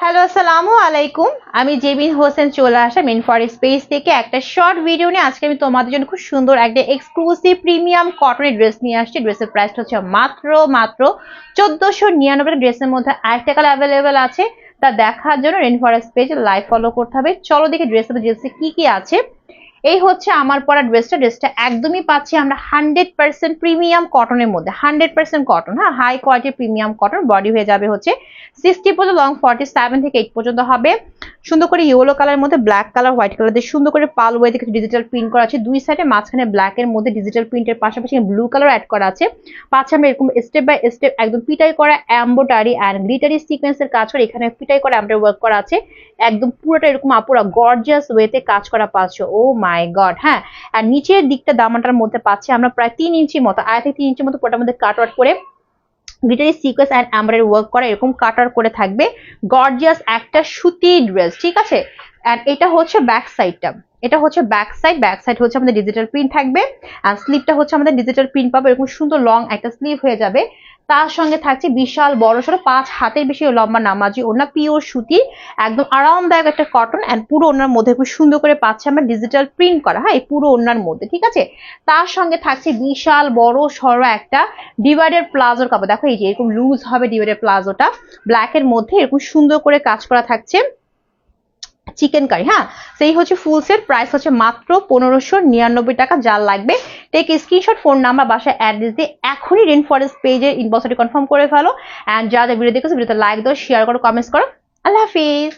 Hello, আসসালামু আলাইকুম। আমি জেবিন হোসেন চলে আসলাম ইনফরেস্ট পেজ থেকে একটা শর্ট ভিডিও নিয়ে। আজকে আমি তোমাদের জন্য খুব সুন্দর একটা এক্সক্লুসিভ প্রিমিয়াম কটনের ড্রেস নিয়ে আসছি। ড্রেসের প্রাইসটা হচ্ছে মাত্র 1499। ড্রেসের মধ্যে আরেকটা কালার অ্যাভেলেবেল আছে, তা দেখার জন্য ইনফরেস্ট পেজ লাইভ ফলো করতে হবে। চলো দেখি ড্রেসের ড্রেসে কি কি আছে। এই হচ্ছে আমার পরা ড্রেসটা একদমই পাচ্ছি আমরা 100% প্রিমিয়াম কটনের মধ্যে। 100% কটন, হ্যাঁ, হাই কোয়ালিটির প্রিমিয়াম কটন। বডি হয়ে যাবে হচ্ছে 60 পর্যন্ত, লং 47 থেকে 8 পর্যন্ত হবে। সুন্দর করে ইয়েলো কালারের মধ্যে ব্ল্যাক কালার, হোয়াইট কালার দিয়ে সুন্দর করে পাল ওয়ে থেকে ডিজিটাল প্রিন্ট করা আছে। দুই সাইডে মাঝখানে ব্ল্যাক এর মধ্যে ডিজিটাল প্রিন্টের পাশাপাশি ব্লু কালার অ্যাড করা আছে। পাঁচে আমরা এরকম স্টেপ বাই স্টেপ একদম পিটাই করা এমব্রয়ডারি এন্ড গ্লিটারি সিকোয়েন্সের কাজ করে এখানে পিটাই করা এমব্রয়ডারি ওয়ার্ক করা আছে। একদম পুরোটা এরকম আপুরা গর্জিয়াস ওয়েতে কাজ করা পাচ্ছ। ও মাই গড, হ্যাঁ। আর নিচের দিকটা দামানটার মধ্যে পাচ্ছি আমরা প্রায় 3 ইঞ্চি মতো, আড়াই থেকে 3 ইঞ্চি মতো পুরোটার মধ্যে কাট আউট করে glittery sequence and embroidery work করা এরকম কাটার করে থাকবে। গর্জিয়াস একটা সুতি ড্রেস, ঠিক আছে। এন্ড এটা হচ্ছে ব্যাক সাইডটা, এটা হচ্ছে ব্যাক সাইড হচ্ছে আমাদের ডিজিটাল প্রিন্ট থাকবে। আর স্লিভটা হচ্ছে আমাদের ডিজিটাল প্রিন্ট পাবে, এরকম সুন্দর লং একটা স্লিভ হয়ে যাবে। তার সঙ্গে থাকছে বিশাল বড় সড়ো 5 হাতের বেশি লম্বা নামাজি ওড়না, পিওর সুতি, একদম আরামদায়ক একটা কটন। এন্ড পুরো ওড়নার মধ্যে খুব সুন্দর করে পাচ্ছে আমরা ডিজিটাল প্রিন্ট করা, হ্যাঁ, এই পুরো ওড়নার মধ্যে, ঠিক আছে। তার সঙ্গে থাকছে বিশাল বড় সড়ো একটা ডিভাইডেড প্লাজোর কাপড়। দেখো এই যে এরকম লুজ হবে ডিভাইডেড প্লাজোটা, ব্ল্যাক এর মধ্যে এরকম সুন্দর করে কাজ করা থাকছে চিকেন কারি, হ্যাঁ। সেই হচ্ছে ফুল সেট, প্রাইস হচ্ছে মাত্র 1599 টাকা। যার লাগবে টেক স্ক্রিনশট, ফোন নাম্বার, বাসায় অ্যাড্রেস দিয়ে এখনই রেন ফরেস্ট পেজের ইনবক্সে কনফার্ম করে ফেলো। এন্ড যারা ভিডিও দেখেছো ভিডিওতে লাইক দাও, শেয়ার করো, কমেন্টস করো। আল্লাহ হাফিজ।